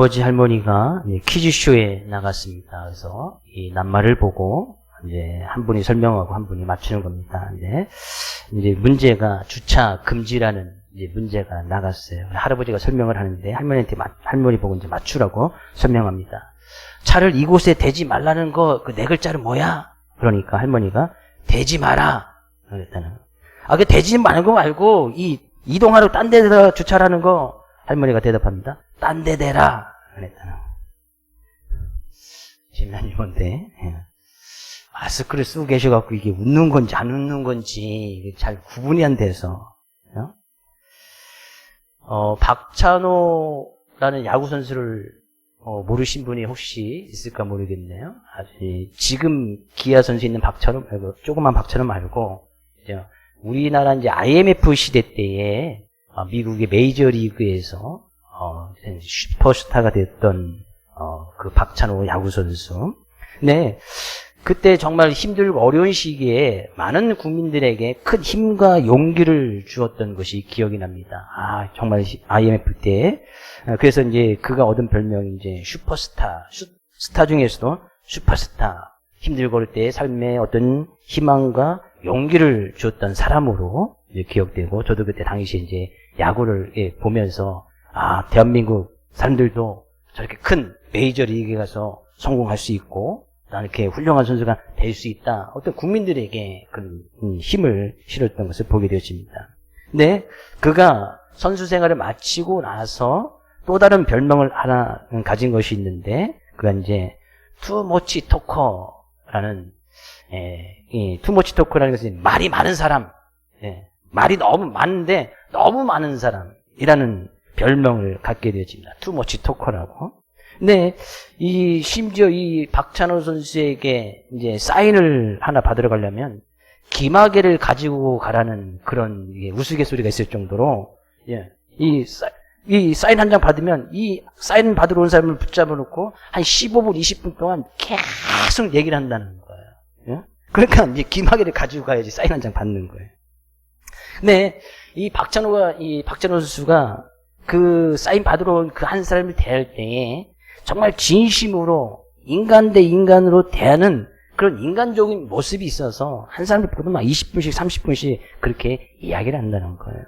할아버지 할머니가 퀴즈쇼에 나갔습니다. 그래서 이 낱말을 보고 이제 한 분이 설명하고 한 분이 맞추는 겁니다. 이제 문제가 주차 금지라는 이제 문제가 나갔어요. 할아버지가 설명을 하는데 할머니 보고 이제 맞추라고 설명합니다. 차를 이곳에 대지 말라는 거 그 네 글자는 뭐야? 그러니까 할머니가 대지 마라. 그랬다는. 그 대지 말고 이동하러 딴 데다 주차라는 거. 할머니가 대답합니다. 딴 데 대라. 그랬다는. 질문이 뭔데? 마스크를 쓰고 계셔갖고 이게 웃는 건지 안 웃는 건지 잘 구분이 안 돼서. 박찬호라는 야구 선수를 모르신 분이 혹시 있을까 모르겠네요. 지금 기아 선수 있는 박찬호 말고 조그만 박찬호 말고 우리나라 이제 IMF 시대 때에 미국의 메이저리그에서 슈퍼스타가 됐던 그 박찬호 야구 선수. 네. 그때 정말 힘들고 어려운 시기에 많은 국민들에게 큰 힘과 용기를 주었던 것이 기억이 납니다. 정말 IMF 때. 그래서 이제 그가 얻은 별명이 이제 슈퍼스타. 스타 중에서도 슈퍼스타. 힘들고 어릴 때의 삶에 어떤 희망과 용기를 주었던 사람으로 이제 기억되고, 저도 그때 당시에 이제 야구를 보면서 대한민국 사람들도 저렇게 큰 메이저리그에 가서 성공할 수 있고 나는 이렇게 훌륭한 선수가 될 수 있다. 어떤 국민들에게 그런 힘을 실었던 것을 보게 되었습니다. 근데 그가 선수 생활을 마치고 나서 또 다른 별명을 하나 가진 것이 있는데, 그가 이제 투머치 토커라는, 이 투머치 토커라는 것은 말이 많은 사람, 말이 너무 많은데 너무 많은 사람이라는 별명을 갖게 되었습니다. 투머치 토커라고. 근데 심지어 이 박찬호 선수에게 이제 사인을 하나 받으러 가려면 기마개를 가지고 가라는 그런 우스갯소리가 있을 정도로, 이 사인 한 장 받으면 이 사인 받으러 온 사람을 붙잡아 놓고 한 15분, 20분 동안 계속 얘기를 한다는 거예요. 그러니까 이제 기마개를 가지고 가야지 사인 한 장 받는 거예요. 근데 이 박찬호 선수가 그 사인 받으러 온 그 한 사람을 대할 때에 정말 진심으로 인간 대 인간으로 대하는 그런 인간적인 모습이 있어서 한 사람을 보면 막 20분씩 30분씩 그렇게 이야기를 한다는 거예요.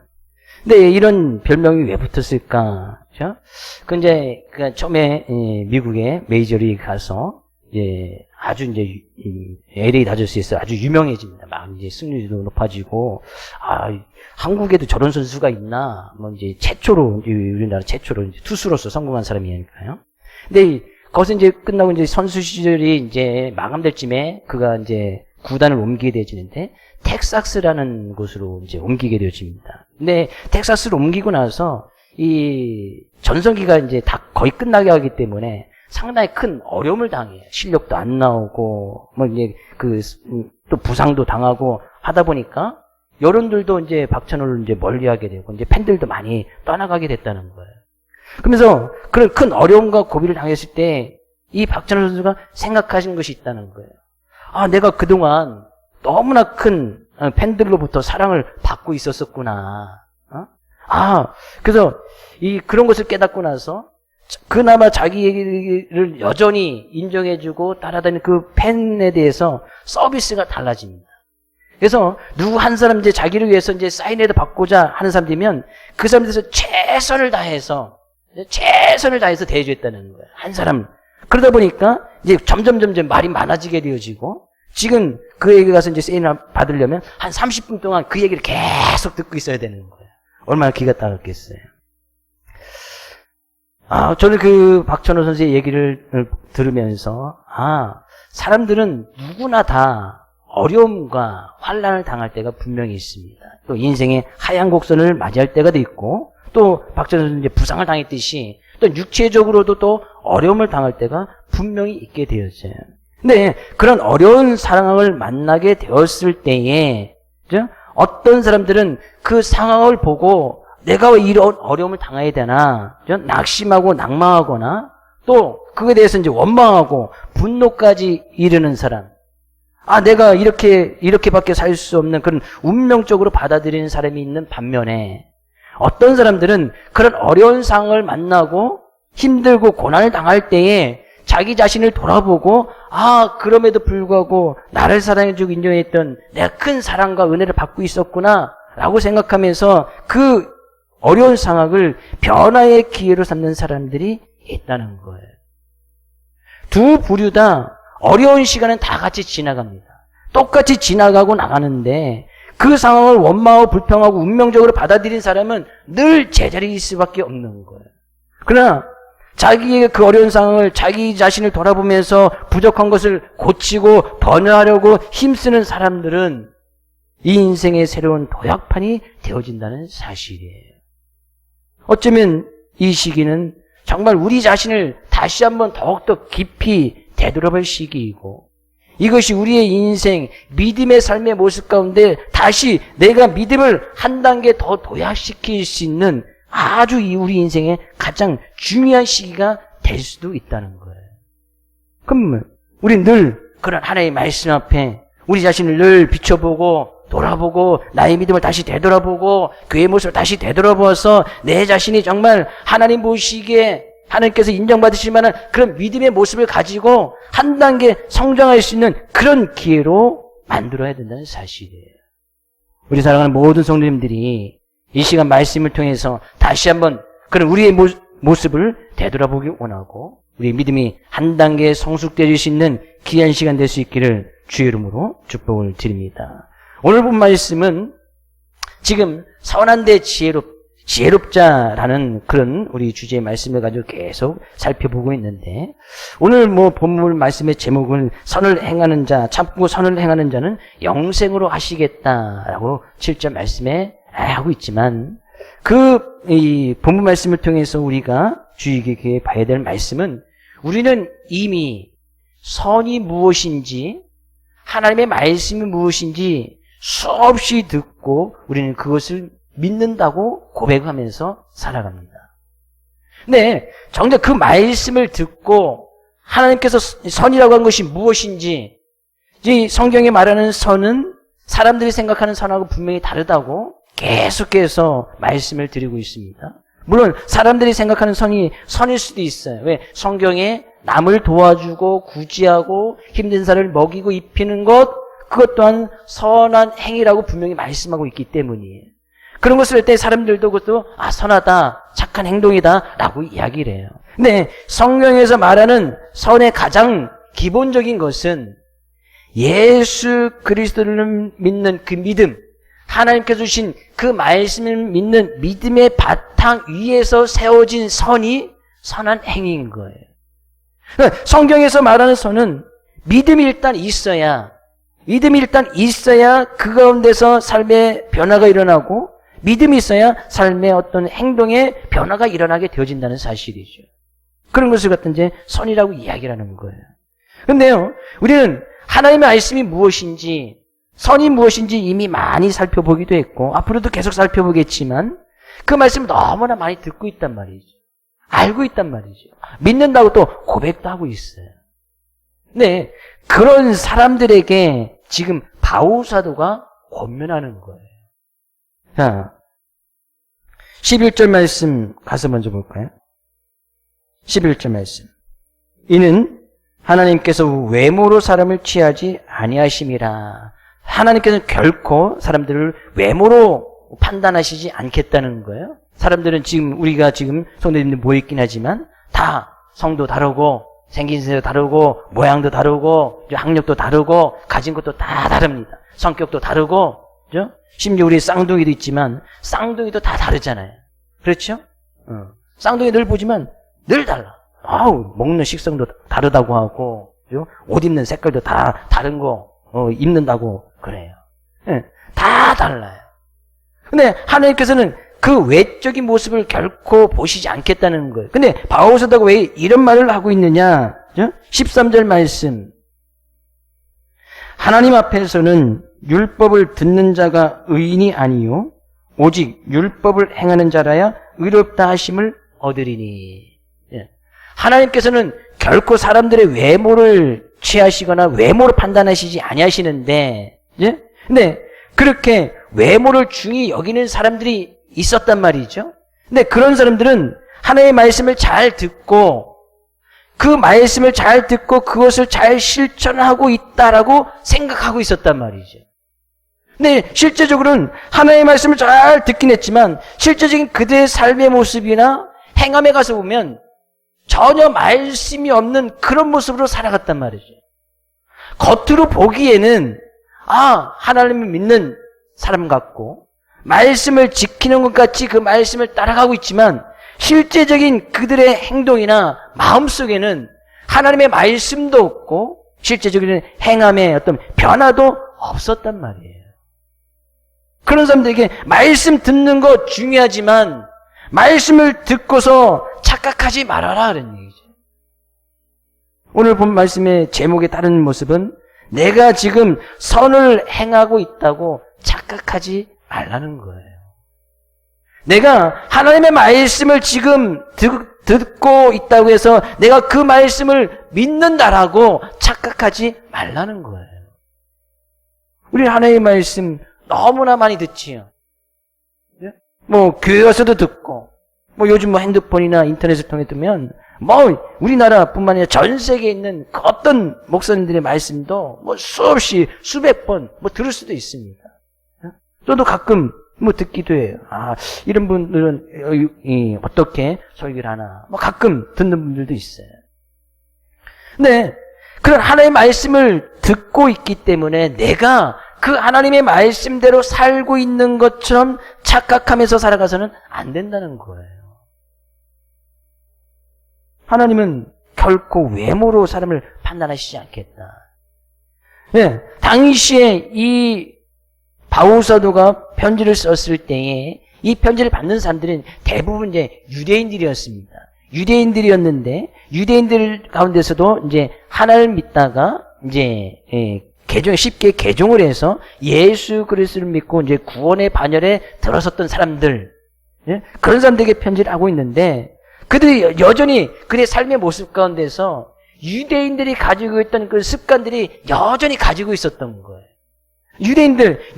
근데 이런 별명이 왜 붙었을까? 근데 처음에 미국의 메이저리그 가서 아주 이제 LA 다저스에서 아주 유명해집니다. 막 이제 승률도 높아지고, 한국에도 저런 선수가 있나? 이제 우리나라 최초로 이제 투수로서 성공한 사람이니까요. 근데 거기서 이제 끝나고 이제 선수 시절이 이제 마감될 쯤에 그가 이제 구단을 옮기게 되어지는데, 텍사스라는 곳으로 이제 옮기게 되어집니다. 근데 텍사스로 옮기고 나서 이 전성기가 이제 다 거의 끝나게 하기 때문에 상당히 큰 어려움을 당해요. 실력도 안 나오고, 이제 또 부상도 당하고 하다 보니까 여론들도 이제 박찬호를 이제 멀리 하게 되고, 이제 팬들도 많이 떠나가게 됐다는 거예요. 그러면서 그런 큰 어려움과 고비를 당했을 때 이 박찬호 선수가 생각하신 것이 있다는 거예요. 내가 그동안 너무나 큰 팬들로부터 사랑을 받고 있었었구나. 그래서 그런 것을 깨닫고 나서 그나마 자기 얘기를 여전히 인정해주고 따라다니는 그 팬에 대해서 서비스가 달라집니다. 그래서 누구 한 사람 이제 자기를 위해서 이제 사인회도 받고자 하는 사람들이면 그 사람들에서 최선을 다해서 대해줬다는 거예요. 한 사람. 그러다 보니까 이제 점점 말이 많아지게 되어지고, 지금 그에게 가서 이제 사인을 받으려면 한 30분 동안 그 얘기를 계속 듣고 있어야 되는 거예요. 얼마나 기가 따갑겠어요. 저는 그 박찬호 선수의 얘기를 들으면서, 사람들은 누구나 다 어려움과 환난을 당할 때가 분명히 있습니다. 또 인생의 하얀 곡선을 맞이할 때가 있고, 또 박찬호 선수 이제 부상을 당했듯이 또 육체적으로도 또 어려움을 당할 때가 분명히 있게 되었어요. 근데 그런 어려운 상황을 만나게 되었을 때에 어떤 사람들은 그 상황을 보고 내가 왜 이런 어려움을 당해야 되나 낙심하고 낙망하거나, 또 그거에 대해서 이제 원망하고 분노까지 이르는 사람, 내가 이렇게밖에 살 수 없는 그런 운명적으로 받아들이는 사람이 있는 반면에, 어떤 사람들은 그런 어려운 상황을 만나고 힘들고 고난을 당할 때에 자기 자신을 돌아보고 그럼에도 불구하고 나를 사랑해주고 인정했던 내가 큰 사랑과 은혜를 받고 있었구나 라고 생각하면서 그 어려운 상황을 변화의 기회로 삼는 사람들이 있다는 거예요. 두 부류 다 어려운 시간은 다 같이 지나갑니다. 똑같이 지나가고 나가는데 그 상황을 원망하고 불평하고 운명적으로 받아들인 사람은 늘 제자리에 있을 수밖에 없는 거예요. 그러나 자기의 그 어려운 상황을 자기 자신을 돌아보면서 부족한 것을 고치고 번영하려고 힘쓰는 사람들은 이 인생의 새로운 도약판이 되어진다는 사실이에요. 어쩌면 이 시기는 정말 우리 자신을 다시 한번 더욱더 깊이 되돌아볼 시기이고 이것이 우리의 인생, 믿음의 삶의 모습 가운데 다시 내가 믿음을 한 단계 더 도약시킬 수 있는 아주 우리 인생의 가장 중요한 시기가 될 수도 있다는 거예요. 그럼 우리 늘 그런 하나님의 말씀 앞에 우리 자신을 늘 비춰보고 돌아보고 나의 믿음을 다시 되돌아보고 교회의 모습을 다시 되돌아보아서 내 자신이 정말 하나님 보시기에 하나님께서 인정받으실 만한 그런 믿음의 모습을 가지고 한 단계 성장할 수 있는 그런 기회로 만들어야 된다는 사실이에요. 우리 사랑하는 모든 성도님들이 이 시간 말씀을 통해서 다시 한번 그런 우리의 모습을 되돌아보기 원하고 우리의 믿음이 한 단계 성숙되어질 수 있는 귀한 시간 될 수 있기를 주의 이름으로 축복을 드립니다. 오늘 본 말씀은 지금 선한 데 지혜롭자라는 그런 우리 주제의 말씀을 가지고 계속 살펴보고 있는데 오늘 본문 말씀의 제목은 선을 행하는 자, 참고 선을 행하는 자는 영생으로 하시겠다라고 7절 말씀에 하고 있지만 이 본문 말씀을 통해서 우리가 주의 깊게 봐야 될 말씀은 우리는 이미 선이 무엇인지 하나님의 말씀이 무엇인지 수없이 듣고 우리는 그것을 믿는다고 고백하면서 살아갑니다. 네, 정작 그 말씀을 듣고 하나님께서 선이라고 한 것이 무엇인지 이 성경에 말하는 선은 사람들이 생각하는 선하고 분명히 다르다고 계속해서 말씀을 드리고 있습니다. 물론 사람들이 생각하는 선이 선일 수도 있어요. 왜? 성경에 남을 도와주고 구제하고 힘든 사람을 먹이고 입히는 그것 또한 선한 행위라고 분명히 말씀하고 있기 때문이에요. 그런 것을 할 때 사람들도 그것도 선하다, 착한 행동이다 라고 이야기를 해요. 근데 성경에서 말하는 선의 가장 기본적인 것은 예수 그리스도를 믿는 그 믿음, 하나님께서 주신 그 말씀을 믿는 믿음의 바탕 위에서 세워진 선이 선한 행위인 거예요. 성경에서 말하는 선은 믿음이 일단 있어야 그 가운데서 삶의 변화가 일어나고 믿음이 있어야 삶의 어떤 행동의 변화가 일어나게 되어진다는 사실이죠. 그런 것을 갖다 이제 선이라고 이야기를 하는 거예요. 그런데요, 우리는 하나님의 말씀이 무엇인지, 선이 무엇인지 이미 많이 살펴보기도 했고, 앞으로도 계속 살펴보겠지만, 그 말씀을 너무나 많이 듣고 있단 말이죠. 알고 있단 말이죠. 믿는다고 또 고백도 하고 있어요. 네, 그런 사람들에게 지금 바울 사도가 권면하는 거예요. 자, 11절 말씀 가서 먼저 볼까요? 11절 말씀. 이는 하나님께서 외모로 사람을 취하지 아니하심이라. 하나님께서는 결코 사람들을 외모로 판단하시지 않겠다는 거예요. 사람들은 지금 우리가 지금 성도님들 모여있긴 하지만 다 성도 다르고 생긴 세도 다르고 모양도 다르고 학력도 다르고 가진 것도 다 다릅니다. 성격도 다르고 그죠? 심지어 우리 쌍둥이도 있지만 쌍둥이도 다 다르잖아요. 그렇죠? 쌍둥이 늘 보지만 늘 달라. 먹는 식성도 다르다고 하고 그죠? 옷 입는 색깔도 다 다른 거 입는다고 그래요. 네, 다 달라요. 근데 하나님께서는 그 외적인 모습을 결코 보시지 않겠다는 거예요. 근데 바울 사도가 왜 이런 말을 하고 있느냐? 13절 말씀. 하나님 앞에서는 율법을 듣는 자가 의인이 아니요 오직 율법을 행하는 자라야 의롭다 하심을 얻으리니. 하나님께서는 결코 사람들의 외모를 취하시거나 외모를 판단하시지 아니하시는데, 근데 그렇게 외모를 중히 여기는 사람들이 있었단 말이죠. 근데 그런 사람들은 하나님의 말씀을 잘 듣고 그 말씀을 잘 듣고 그것을 잘 실천하고 있다라고 생각하고 있었단 말이죠. 근데 실제적으로는 하나님의 말씀을 잘 듣긴 했지만 실제적인 그들의 삶의 모습이나 행함에 가서 보면 전혀 말씀이 없는 그런 모습으로 살아갔단 말이죠. 겉으로 보기에는 하나님을 믿는 사람 같고 말씀을 지키는 것 같이 그 말씀을 따라가고 있지만 실제적인 그들의 행동이나 마음속에는 하나님의 말씀도 없고 실제적인 행함의 어떤 변화도 없었단 말이에요. 그런 사람들에게 말씀 듣는 거 중요하지만 말씀을 듣고서 착각하지 말아라 그런 얘기죠. 오늘 본 말씀의 제목의 다른 모습은 내가 지금 선을 행하고 있다고 착각하지 말라는 거예요. 내가 하나님의 말씀을 지금 듣고 있다고 해서 내가 그 말씀을 믿는다라고 착각하지 말라는 거예요. 우리 하나님의 말씀 너무나 많이 듣지요. 교회 와서도 듣고, 요즘 핸드폰이나 인터넷을 통해 듣면, 우리나라뿐만 아니라 전 세계에 있는 그 어떤 목사님들의 말씀도 수없이, 수백 번, 들을 수도 있습니다. 저도 가끔, 듣기도 해요. 이런 분들은, 어떻게 설교를 하나. 가끔 듣는 분들도 있어요. 근데, 그런 하나님의 말씀을 듣고 있기 때문에 내가 그 하나님의 말씀대로 살고 있는 것처럼 착각하면서 살아가서는 안 된다는 거예요. 하나님은 결코 외모로 사람을 판단하시지 않겠다. 네, 당시에 이 바울 사도가 편지를 썼을 때에 이 편지를 받는 사람들은 대부분 이제 유대인들이었습니다. 유대인들이었는데 유대인들 가운데서도 이제 하나님을 믿다가 이제 쉽게 개종을 해서 예수 그리스도를 믿고 이제 구원의 반열에 들어섰던 사람들, 그런 사람들에게 편지를 하고 있는데 그들이 여전히 그들의 삶의 모습 가운데서 유대인들이 가지고 있던 그 습관들이 여전히 가지고 있었던 거예요.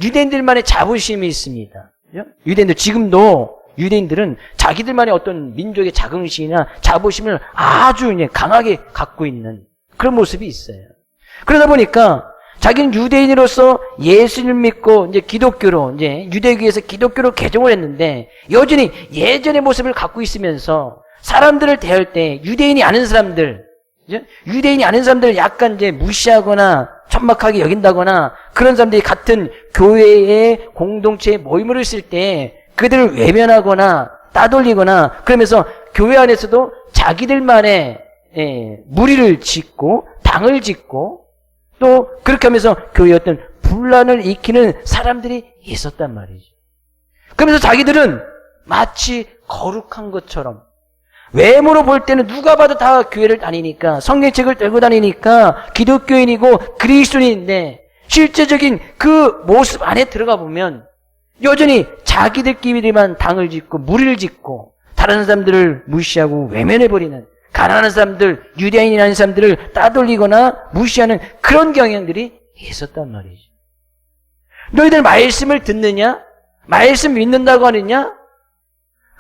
유대인들만의 자부심이 있습니다. 유대인들, 지금도 유대인들은 자기들만의 어떤 민족의 자긍심이나 자부심을 아주 이제 강하게 갖고 있는 그런 모습이 있어요. 그러다 보니까 자기는 유대인으로서 예수를 믿고 이제 기독교로 이제 유대교에서 기독교로 개종을 했는데 여전히 예전의 모습을 갖고 있으면서 사람들을 대할 때 유대인이 아닌 사람들 약간 이제 무시하거나 천막하게 여긴다거나 그런 사람들이 같은 교회의 공동체에 모임을 했을 때 그들을 외면하거나 따돌리거나 그러면서 교회 안에서도 자기들만의 무리를 짓고 당을 짓고 또 그렇게 하면서 교회의 어떤 분란을 일으키는 사람들이 있었단 말이죠. 그러면서 자기들은 마치 거룩한 것처럼 외모로 볼 때는 누가 봐도 다 교회를 다니니까 성경책을 들고 다니니까 기독교인이고 그리스도인인데 실제적인 그 모습 안에 들어가 보면 여전히 자기들끼리만 당을 짓고 무리를 짓고 다른 사람들을 무시하고 외면해버리는 가난한 사람들, 유대인이 아닌 사람들을 따돌리거나 무시하는 그런 경향들이 있었단 말이죠. 너희들 말씀을 듣느냐? 말씀 믿는다고 하느냐?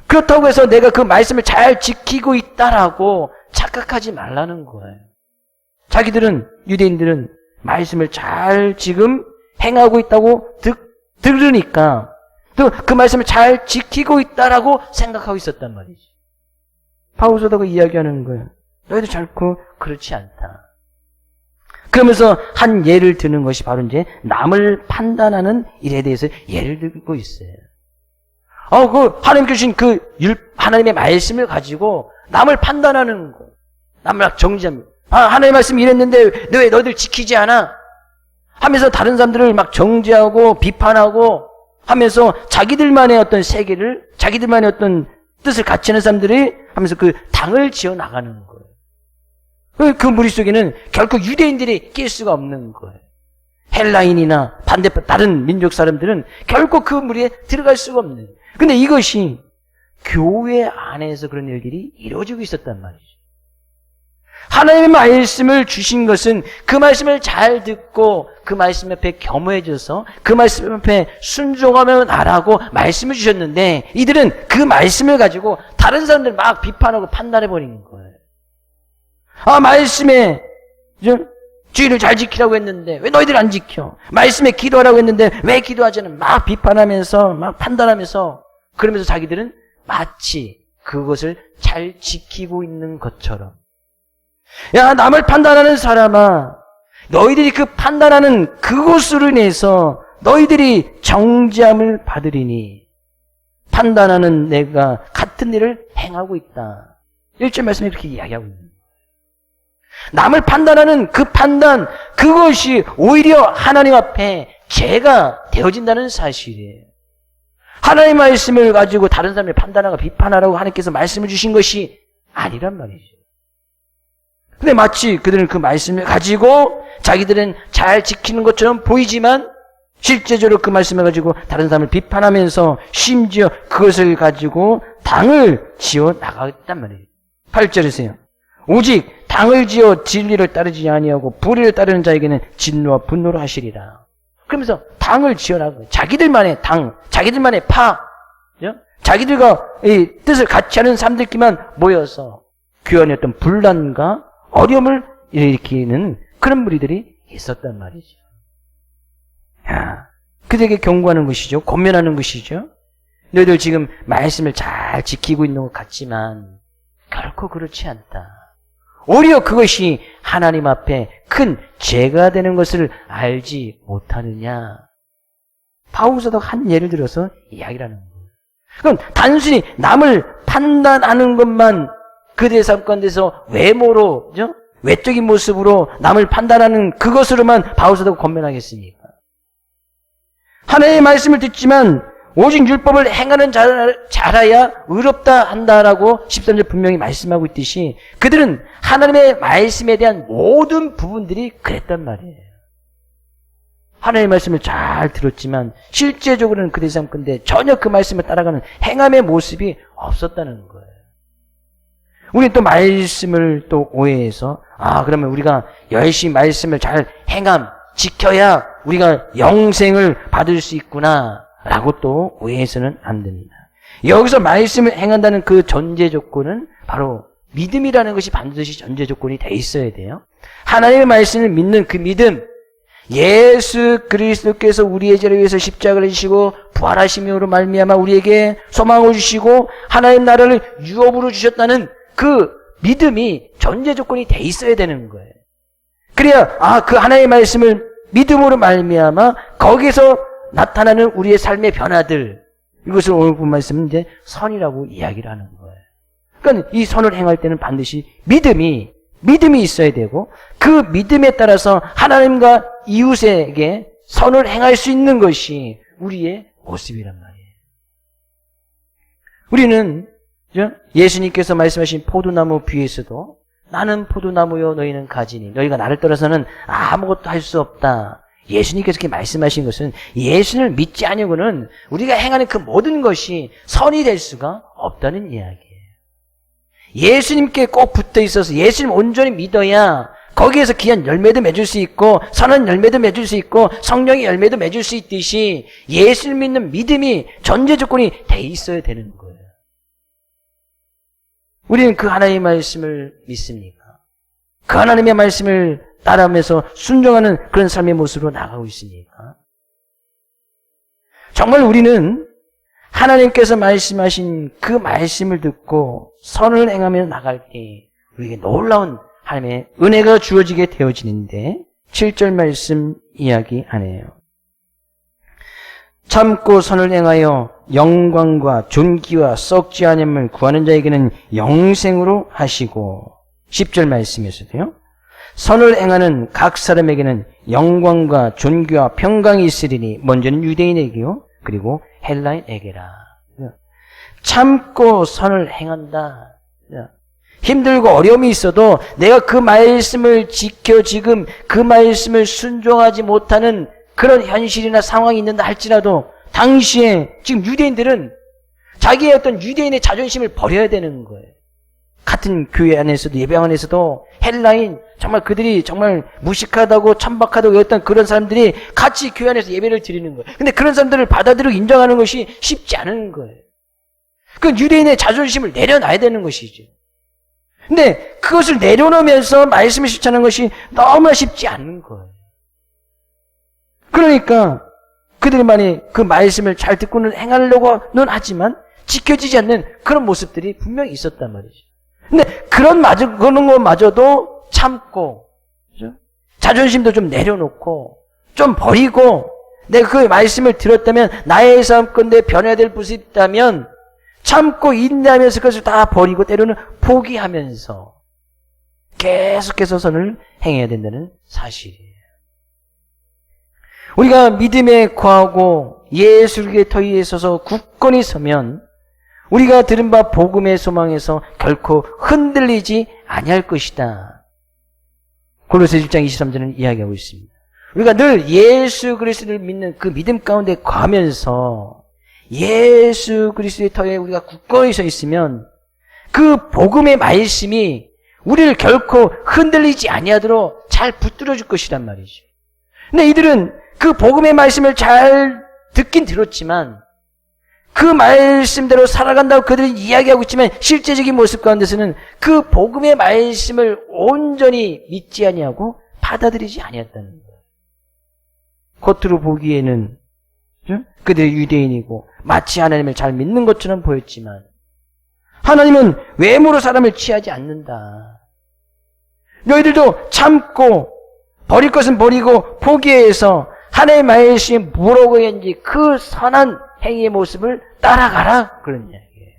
그렇다고 해서 내가 그 말씀을 잘 지키고 있다라고 착각하지 말라는 거예요. 유대인들은 말씀을 잘 지금 행하고 있다고 들으니까 또 그 말씀을 잘 지키고 있다라고 생각하고 있었단 말이죠. 바울 사도가 이야기하는 거예요. 너희들 결코 그렇지 않다. 그러면서 한 예를 드는 것이 바로 이제 남을 판단하는 일에 대해서 예를 들고 있어요. 하나님 주신 하나님의 말씀을 가지고 남을 판단하는 거. 남을 정지합니다. 하나님의 말씀이 이랬는데 왜 너희들 지키지 않아? 하면서 다른 사람들을 막 정지하고 비판하고 하면서 자기들만의 어떤 세계를, 자기들만의 어떤 뜻을 같이 하는 사람들이 하면서 그 당을 지어 나가는 거예요. 그 무리 속에는 결코 유대인들이 낄 수가 없는 거예요. 헬라인이나 반대편 다른 민족 사람들은 결코 그 무리에 들어갈 수가 없는. 근데 이것이 교회 안에서 그런 일들이 이루어지고 있었단 말이죠. 하나님의 말씀을 주신 것은 그 말씀을 잘 듣고 그 말씀 앞에 겸허해져서 그 말씀 앞에 순종하며 나라고 말씀을 주셨는데 이들은 그 말씀을 가지고 다른 사람들 막 비판하고 판단해버리는 거예요. 아, 말씀에 주의를 잘 지키라고 했는데 왜 너희들 안 지켜? 말씀에 기도하라고 했는데 왜 기도하지 않아? 막 비판하면서 막 판단하면서 그러면서 자기들은 마치 그것을 잘 지키고 있는 것처럼, 야, 남을 판단하는 사람아, 너희들이 그 판단하는 그것으로 인해서 너희들이 정죄함을 받으리니 판단하는 내가 같은 일을 행하고 있다. 1절 말씀에 이렇게 이야기하고 있는 거예요. 남을 판단하는 그 판단, 그것이 오히려 하나님 앞에 죄가 되어진다는 사실이에요. 하나님의 말씀을 가지고 다른 사람을 판단하고 비판하라고 하나님께서 말씀을 주신 것이 아니란 말이죠. 근데 마치 그들은 그 말씀을 가지고 자기들은 잘 지키는 것처럼 보이지만 실제적으로 그 말씀을 가지고 다른 사람을 비판하면서 심지어 그것을 가지고 당을 지어 나가겠단 말이에요. 8절이세요. 오직 당을 지어 진리를 따르지 아니하고 불의를 따르는 자에게는 진노와 분노를 하시리라. 그러면서 당을 지어 나가고 자기들만의 당, 자기들만의 파, 자기들과 이 뜻을 같이 하는 사람들끼만 모여서 교환의 어떤 분란과 어려움을 일으키는 그런 무리들이 있었단 말이죠. 야, 그들에게 경고하는 것이죠. 권면하는 것이죠. 너희들 지금 말씀을 잘 지키고 있는 것 같지만 결코 그렇지 않다. 오히려 그것이 하나님 앞에 큰 죄가 되는 것을 알지 못하느냐. 바울사도가 한 예를 들어서 이야기를 하는 거예요. 그건 단순히 남을 판단하는 것만 그들의 삶 가운데서 외모로, 외적인 모습으로 남을 판단하는 그것으로만 바울사도가 권면하겠습니까? 하나님의 말씀을 듣지만 오직 율법을 행하는 자라야 의롭다 한다라고 13절 분명히 말씀하고 있듯이 그들은 하나님의 말씀에 대한 모든 부분들이 그랬단 말이에요. 하나님의 말씀을 잘 들었지만 실제적으로는 그들의 삶 가운데 전혀 그 말씀을 따라가는 행함의 모습이 없었다는 거예요. 우리는 또 말씀을 또 오해해서 그러면 우리가 열심히 말씀을 잘 행함, 지켜야 우리가 영생을 받을 수 있구나 라고 또 오해해서는 안 됩니다. 여기서 말씀을 행한다는 그 전제 조건은 바로 믿음이라는 것이 반드시 전제 조건이 돼 있어야 돼요. 하나님의 말씀을 믿는 그 믿음, 예수 그리스도께서 우리의 죄를 위해서 십자가를 지시고 부활하심으로 말미암아 우리에게 소망을 주시고 하나님 나라를 유업으로 주셨다는 그 믿음이 전제 조건이 돼 있어야 되는 거예요. 그래야 그 하나님의 말씀을 믿음으로 말미암아 거기서 나타나는 우리의 삶의 변화들, 이것을 오늘 본 말씀은 이제 선이라고 이야기를 하는 거예요. 그러니까 이 선을 행할 때는 반드시 믿음이 있어야 되고 그 믿음에 따라서 하나님과 이웃에게 선을 행할 수 있는 것이 우리의 모습이란 말이에요. 우리는 예수님께서 말씀하신 포도나무 비유에서도 나는 포도나무요 너희는 가지니 너희가 나를 떠나서는 아무것도 할 수 없다. 예수님께서 이렇게 말씀하신 것은 예수님을 믿지 않으고는 우리가 행하는 그 모든 것이 선이 될 수가 없다는 이야기예요. 예수님께 꼭 붙어 있어서 예수님 온전히 믿어야 거기에서 귀한 열매도 맺을 수 있고 선한 열매도 맺을 수 있고 성령의 열매도 맺을 수 있듯이 예수님 믿는 믿음이 전제 조건이 돼 있어야 되는 거예요. 우리는 그 하나님의 말씀을 믿습니까? 그 하나님의 말씀을 따라하면서 순종하는 그런 삶의 모습으로 나가고 있습니까? 정말 우리는 하나님께서 말씀하신 그 말씀을 듣고 선을 행하며 나갈 때 우리에게 놀라운 하나님의 은혜가 주어지게 되어지는데 7절 말씀 이야기하네요. 참고 선을 행하여 영광과 존귀와 썩지 않음을 구하는 자에게는 영생으로 하시고 10절 말씀에서도요. 선을 행하는 각 사람에게는 영광과 존귀와 평강이 있으리니 먼저는 유대인에게요. 그리고 헬라인에게라. 참고 선을 행한다. 힘들고 어려움이 있어도 내가 그 말씀을 지켜 지금 그 말씀을 순종하지 못하는 그런 현실이나 상황이 있는다 할지라도 당시에 지금 유대인들은 자기의 어떤 유대인의 자존심을 버려야 되는 거예요. 같은 교회 안에서도 예배당 안에서도 헬라인 정말 그들이 정말 무식하다고 천박하다고 여겼던 그런 사람들이 같이 교회 안에서 예배를 드리는 거예요. 근데 그런 사람들을 받아들이고 인정하는 것이 쉽지 않은 거예요. 그 유대인의 자존심을 내려놔야 되는 것이죠. 근데 그것을 내려놓으면서 말씀을 실천하는 것이 너무나 쉽지 않은 거예요. 그러니까 그들이 많이 그 말씀을 잘 듣고는 행하려고는 하지만 지켜지지 않는 그런 모습들이 분명히 있었단 말이죠. 근데 그런 것마저도 참고, 그죠? 자존심도 좀 내려놓고, 좀 버리고, 내가 그 말씀을 들었다면 나의 삶건데 변해야 될 모습이 있다면 참고 인내하면서 그것을 다 버리고 때로는 포기하면서 계속해서 선을 행해야 된다는 사실이에요. 우리가 믿음에 거하고 예수의 터 위에 서서 굳건히 서면 우리가 들은 바 복음의 소망에서 결코 흔들리지 아니할 것이다. 골로새 1장 23절은 이야기하고 있습니다. 우리가 늘 예수 그리스도를 믿는 그 믿음 가운데 거하면서 예수 그리스도의 터에 우리가 굳건히 서 있으면 그 복음의 말씀이 우리를 결코 흔들리지 아니하도록 잘 붙들어 줄 것이란 말이죠. 근데 이들은 그 복음의 말씀을 잘 듣긴 들었지만 그 말씀대로 살아간다고 그들은 이야기하고 있지만 실제적인 모습 가운데서는 그 복음의 말씀을 온전히 믿지 아니하고 받아들이지 아니했다는 거예요. 겉으로 보기에는 그들이 유대인이고 마치 하나님을 잘 믿는 것처럼 보였지만 하나님은 외모로 사람을 취하지 않는다. 너희들도 참고 버릴 것은 버리고 포기해서 하나님의 말씀이 뭐라고 했는지 그 선한 행위의 모습을 따라가라. 그런 이야기예요.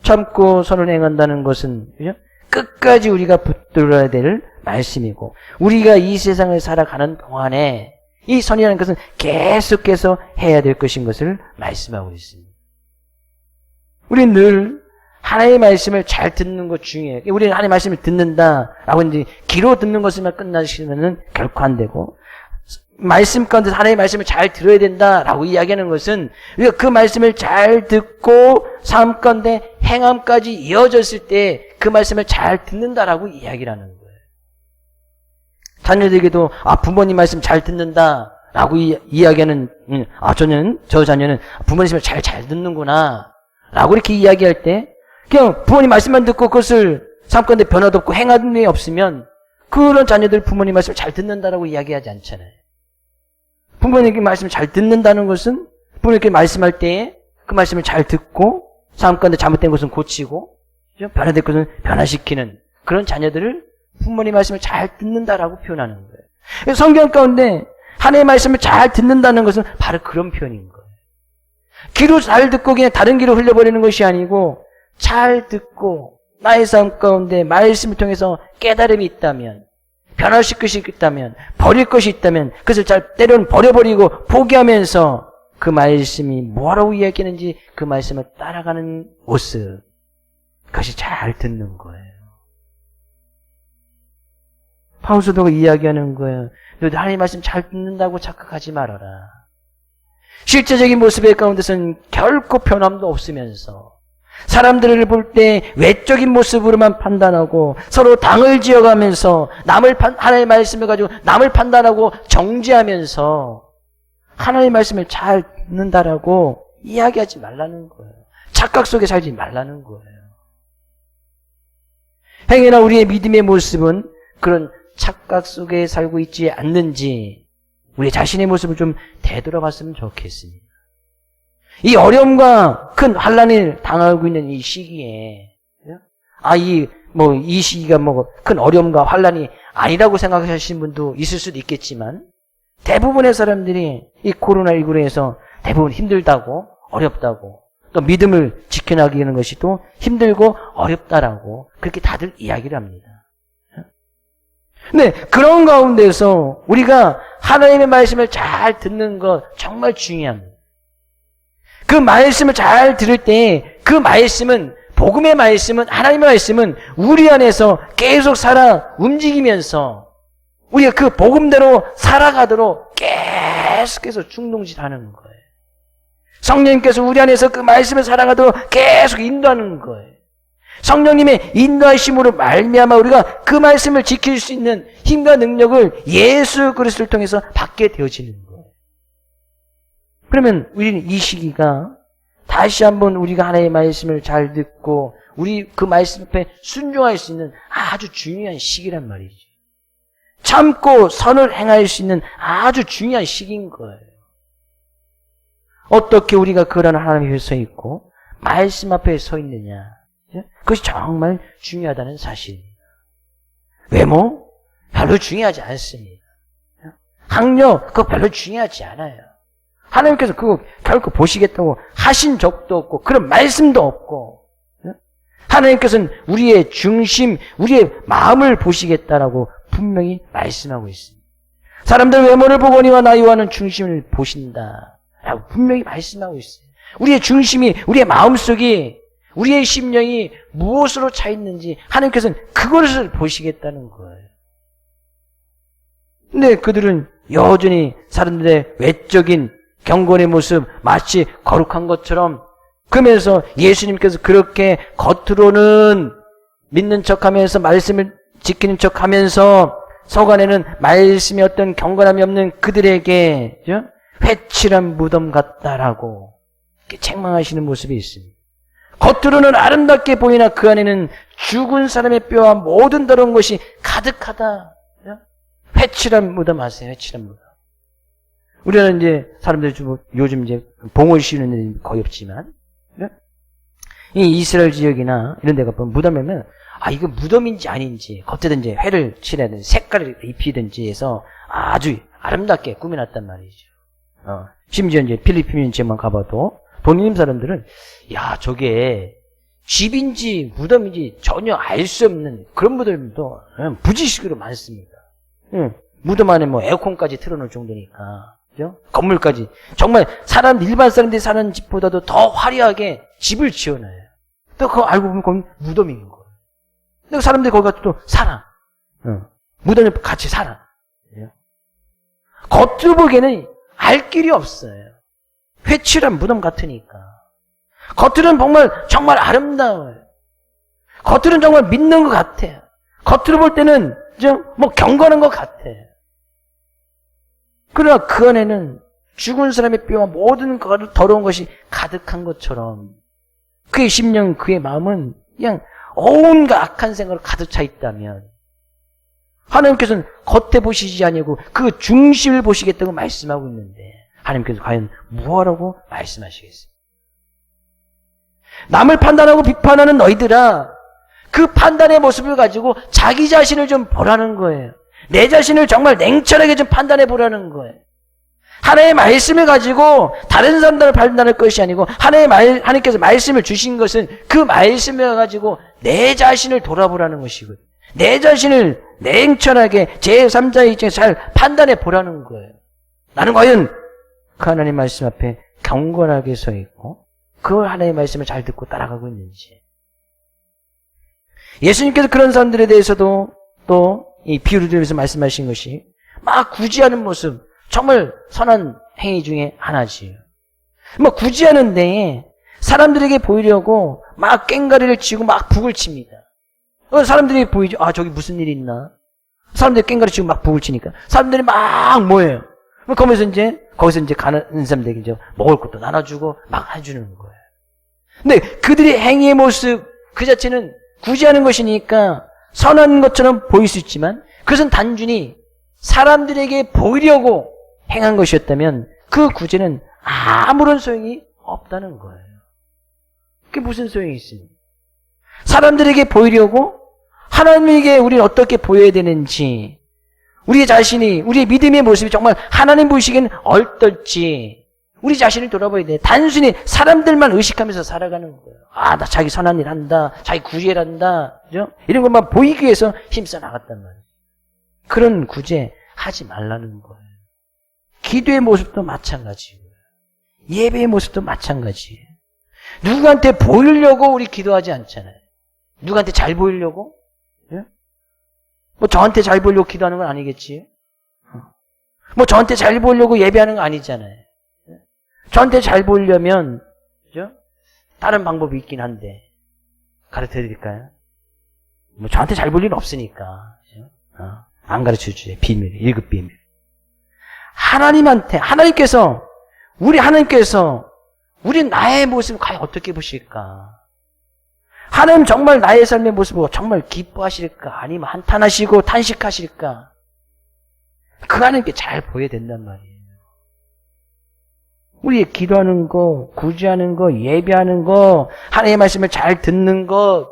참고 선을 행한다는 것은 그죠? 끝까지 우리가 붙들어야 될 말씀이고 우리가 이 세상을 살아가는 동안에 이 선이라는 것은 계속해서 해야 될 것인 것을 말씀하고 있습니다. 우리는 늘 하나님의 말씀을 잘 듣는 것 중에 우리는 하나님의 말씀을 듣는다라고 이제 귀로 듣는 것을만 끝나시면은 결코 안 되고 말씀 가운데 하나님의 말씀을 잘 들어야 된다라고 이야기하는 것은 우리가 그 말씀을 잘 듣고 삶 가운데 행함까지 이어졌을 때 그 말씀을 잘 듣는다라고 이야기를 하는 거예요. 자녀들에게도 부모님 말씀 잘 듣는다라고 이야기하는 저 자녀는 부모님 말씀을 잘 듣는구나 라고 이렇게 이야기할 때 그냥 부모님 말씀만 듣고 그것을 삶 가운데 변화도 없고 행하는 게 없으면 그런 자녀들 부모님 말씀을 잘 듣는다라고 이야기하지 않잖아요. 부모님께 말씀을 잘 듣는다는 것은 부모님께 말씀할 때에 그 말씀을 잘 듣고 삶 가운데 잘못된 것은 고치고 변화된 것은 변화시키는 그런 자녀들을 부모님 말씀을 잘 듣는다라고 표현하는 거예요. 성경 가운데 하나님의 말씀을 잘 듣는다는 것은 바로 그런 표현인 거예요. 귀로 잘 듣고 그냥 다른 귀로 흘려버리는 것이 아니고 잘 듣고 나의 삶 가운데 말씀을 통해서 깨달음이 있다면 변화시킬 것이 있다면 버릴 것이 있다면 그것을 잘 때로는 버려버리고 포기하면서 그 말씀이 뭐라고 이야기하는지 그 말씀을 따라가는 모습 그것이 잘 듣는 거예요. 바울 사도가 이야기하는 거예요. 너희들 하나님의 말씀 잘 듣는다고 착각하지 말아라. 실제적인 모습의 가운데서는 결코 변함도 없으면서 사람들을 볼 때 외적인 모습으로만 판단하고 서로 당을 지어가면서 하나님의 말씀을 가지고 남을 판단하고 정죄하면서 하나님의 말씀을 잘 듣는다라고 이야기하지 말라는 거예요. 착각 속에 살지 말라는 거예요. 행여나 우리의 믿음의 모습은 그런 착각 속에 살고 있지 않는지 우리 자신의 모습을 좀 되돌아봤으면 좋겠습니다. 이 어려움과 큰 환난을 당하고 있는 이 시기에 이 시기가 큰 어려움과 환난이 아니라고 생각하시는 분도 있을 수도 있겠지만 대부분의 사람들이 이 코로나19로 해서 대부분 힘들다고 어렵다고 또 믿음을 지켜나가는 것이 또 힘들고 어렵다라고 그렇게 다들 이야기를 합니다. 근데 그런 가운데서 우리가 하나님의 말씀을 잘 듣는 것 정말 중요합니다. 그 말씀을 잘 들을 때 그 말씀은 복음의 말씀은 하나님의 말씀은 우리 안에서 계속 살아 움직이면서 우리가 그 복음대로 살아가도록 계속해서 충동질하는 거예요. 성령님께서 우리 안에서 그 말씀을 살아가도록 계속 인도하는 거예요. 성령님의 인도하심으로 말미암아 우리가 그 말씀을 지킬 수 있는 힘과 능력을 예수 그리스도를 통해서 받게 되어지는 거예요. 그러면 우리는 이 시기가 다시 한번 우리가 하나님의 말씀을 잘 듣고 우리 그 말씀 앞에 순종할 수 있는 아주 중요한 시기란 말이죠. 참고 선을 행할 수 있는 아주 중요한 시기인 거예요. 어떻게 우리가 그런 하나님 앞에 서 있고 말씀 앞에 서 있느냐, 그것이 정말 중요하다는 사실입니다. 외모? 별로 중요하지 않습니다. 학력? 그거 별로 중요하지 않아요. 하나님께서 그거 결코 보시겠다고 하신 적도 없고 그런 말씀도 없고, 하나님께서는 우리의 중심, 우리의 마음을 보시겠다라고 분명히 말씀하고 있습니다. 사람들 외모를 보거니와 나이와는 중심을 보신다라고 분명히 말씀하고 있어요. 우리의 중심이, 우리의 마음속이, 우리의 심령이 무엇으로 차 있는지 하나님께서는 그것을 보시겠다는 거예요. 근데 그들은 여전히 사람들의 외적인 경건의 모습, 마치 거룩한 것처럼, 그러면서 예수님께서 그렇게 겉으로는 믿는 척하면서 말씀을 지키는 척하면서 속 안에는 말씀이 어떤 경건함이 없는 그들에게 회칠한 무덤 같다라고 책망하시는 모습이 있습니다. 겉으로는 아름답게 보이나 그 안에는 죽은 사람의 뼈와 모든 더러운 것이 가득하다. 회칠한 무덤 아세요? 회칠한 무덤. 우리는 이제 사람들이 요즘 이제 봉을 씌우는 일이 거의 없지만, 이 이스라엘 지역이나 이런 데가 보면 무덤이면, 이거 무덤인지 아닌지, 겉에든 이제 회를 칠하든지 색깔을 입히든지 해서 아주 아름답게 꾸며놨단 말이죠. 심지어 이제 필리핀 지역만 가봐도 동양 사람들은, 저게 집인지 무덤인지 전혀 알 수 없는 그런 무덤도 부지식으로 많습니다. 무덤 안에 뭐 에어컨까지 틀어놓을 정도니까. 건물까지. 정말 일반 사람들이 사는 집보다도 더 화려하게 집을 지어놔요. 또 그거 알고 보면 거기 무덤인 거예요. 근데 사람들이 거기 가서 또 살아. 무덤에 같이 살아. 겉으로 보기에는 알 길이 없어요. 회칠한 무덤 같으니까. 겉으로는 정말 아름다워요. 겉으로는 정말 믿는 것 같아요. 겉으로 볼 때는 뭐 경건한 것 같아요. 그러나 그 안에는 죽은 사람의 뼈와 모든 더러운 것이 가득한 것처럼 그의 심령, 그의 마음은 그냥 온갖 악한 생각으로 가득 차 있다면 하나님께서는 겉에 보시지 아니고 그 중심을 보시겠다고 말씀하고 있는데 하나님께서 과연 무엇하라고 말씀하시겠어요? 남을 판단하고 비판하는 너희들아, 그 판단의 모습을 가지고 자기 자신을 좀 보라는 거예요. 내 자신을 정말 냉철하게 좀 판단해 보라는 거예요. 하나님의 말씀을 가지고 다른 사람들을 판단할 것이 아니고 하나님께서 말씀을 주신 것은 그 말씀을 가지고 내 자신을 돌아보라는 것이고요. 내 자신을 냉철하게 제3자의 입장에서 잘 판단해 보라는 거예요. 나는 과연 그 하나님 말씀 앞에 경건하게 서 있고 그 하나님의 말씀을 잘 듣고 따라가고 있는지. 예수님께서 그런 사람들에 대해서도 또 이 비유를 들으면서 말씀하신 것이 막 구제하는 모습, 정말 선한 행위 중에 하나지요. 뭐 구제하는데 사람들에게 보이려고 막 꽹가리를 치고 막 북을 칩니다. 사람들이 보이죠? 저기 무슨 일이 있나? 사람들이 꽹가리 치고 막 북을 치니까 사람들이 막 모여요. 거기서 이제 가는 사람들에게 이제 먹을 것도 나눠주고 막 해주는 거예요. 근데 그들의 행위의 모습 그 자체는 구제하는 것이니까 선한 것처럼 보일 수 있지만 그것은 단순히 사람들에게 보이려고 행한 것이었다면 그 구제는 아무런 소용이 없다는 거예요. 그게 무슨 소용이 있습니까? 사람들에게 보이려고 하나님에게 우리는 어떻게 보여야 되는지, 우리 자신이, 우리의 믿음의 모습이 정말 하나님 보시기엔 어떨지 우리 자신을 돌아봐야 돼. 단순히 사람들만 의식하면서 살아가는 거예요. 나 자기 선한 일 한다, 자기 구제를 한다, 그죠? 이런 것만 보이기 위해서 힘써 나갔단 말이에요. 그런 구제 하지 말라는 거예요. 기도의 모습도 마찬가지고요. 예배의 모습도 마찬가지예요. 누구한테 보이려고 우리 기도하지 않잖아요. 누구한테 잘 보이려고? 예? 뭐 저한테 잘 보이려고 기도하는 건 아니겠지? 뭐 저한테 잘 보이려고 예배하는 건 아니잖아요. 저한테 잘 보이려면, 그죠? 다른 방법이 있긴 한데, 가르쳐 드릴까요? 뭐 저한테 잘 볼 일은 없으니까. 안 가르쳐 주세요. 비밀, 1급 비밀. 하나님께서 우리 나의 모습을 과연 어떻게 보실까? 하나님 정말 나의 삶의 모습을 정말 기뻐하실까? 아니면 한탄하시고 탄식하실까? 그 하나님께 잘 보여야 된단 말이에요. 우리의 기도하는 거, 구제하는 거, 예배하는 거, 하나님의 말씀을 잘 듣는 것,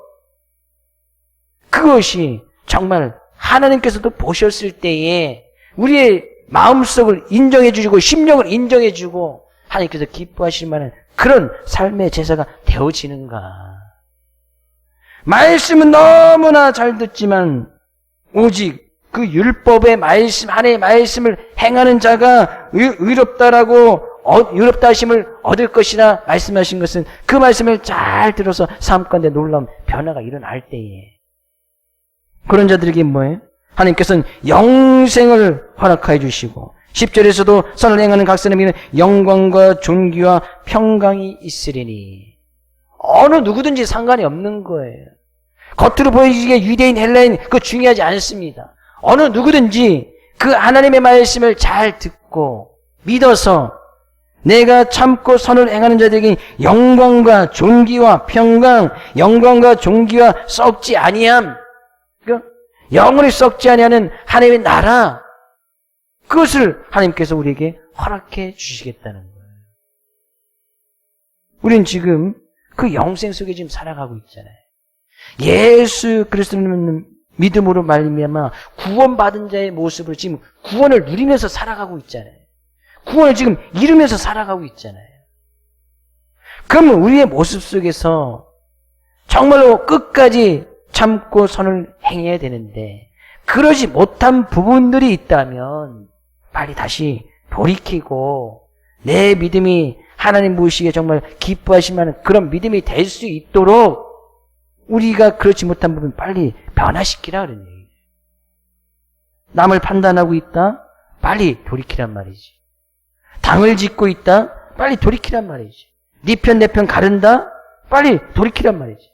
그것이 정말 하나님께서도 보셨을 때에 우리의 마음속을 인정해주시고 심령을 인정해주고 하나님께서 기뻐하실 만한 그런 삶의 제사가 되어지는가. 말씀은 너무나 잘 듣지만 오직 그 율법의 말씀, 하나님의 말씀을 행하는 자가 의롭다 하심을 얻을 것이라 말씀하신 것은 그 말씀을 잘 들어서 삶 가운데 놀라운 변화가 일어날 때에 그런 자들에게 뭐예요? 하나님께서는 영생을 허락하여 주시고 10절에서도 선을 행하는 각 사람에게는 영광과 존귀와 평강이 있으리니 어느 누구든지 상관이 없는 거예요. 겉으로 보이기에 유대인, 헬라인 그거 중요하지 않습니다. 어느 누구든지 그 하나님의 말씀을 잘 듣고 믿어서 내가 참고 선을 행하는 자들에게 영광과 존귀와 평강, 영광과 존귀와 썩지 아니함, 영원히 썩지 아니하는 하나님의 나라, 그것을 하나님께서 우리에게 허락해 주시겠다는 거예요. 우리는 지금 그 영생 속에 지금 살아가고 있잖아요. 예수 그리스도를 믿음으로 말미암아 구원받은 자의 모습으로 지금 구원을 누리면서 살아가고 있잖아요. 구원을 지금 이루면서 살아가고 있잖아요. 그러면 우리의 모습 속에서 정말로 끝까지 참고 선을 행해야 되는데 그러지 못한 부분들이 있다면 빨리 다시 돌이키고 내 믿음이 하나님 보시기에 정말 기뻐하실 만한 그런 믿음이 될 수 있도록 우리가 그렇지 못한 부분 빨리 변화시키라 그런 얘기예요. 남을 판단하고 있다? 빨리 돌이키란 말이지. 당을 짓고 있다? 빨리 돌이키란 말이지. 네 편 내 편 가른다? 빨리 돌이키란 말이지.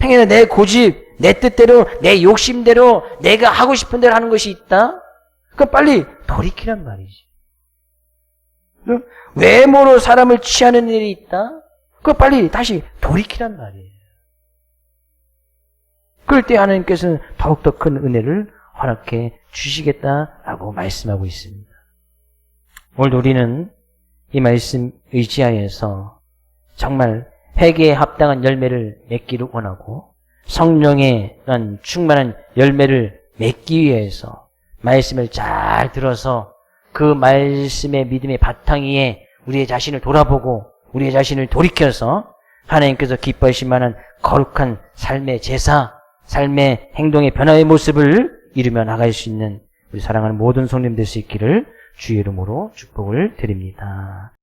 행여나 내 고집, 내 뜻대로, 내 욕심대로, 내가 하고 싶은 대로 하는 것이 있다? 그럼 빨리 돌이키란 말이지. 외모로 사람을 취하는 일이 있다? 그럼 빨리 다시 돌이키란 말이에요. 그럴 때 하나님께서는 더욱더 큰 은혜를 허락해 주시겠다라고 말씀하고 있습니다. 오늘 우리는 이 말씀 의지하여서 정말 회개에 합당한 열매를 맺기를 원하고 성령의 충만한 열매를 맺기 위해서 말씀을 잘 들어서 그 말씀의 믿음의 바탕 위에 우리의 자신을 돌아보고 우리의 자신을 돌이켜서 하나님께서 기뻐하실 만한 거룩한 삶의 제사, 삶의 행동의 변화의 모습을 이루며 나갈 수 있는 우리 사랑하는 모든 성도님 될 수 있기를 주의 이름으로 축복을 드립니다.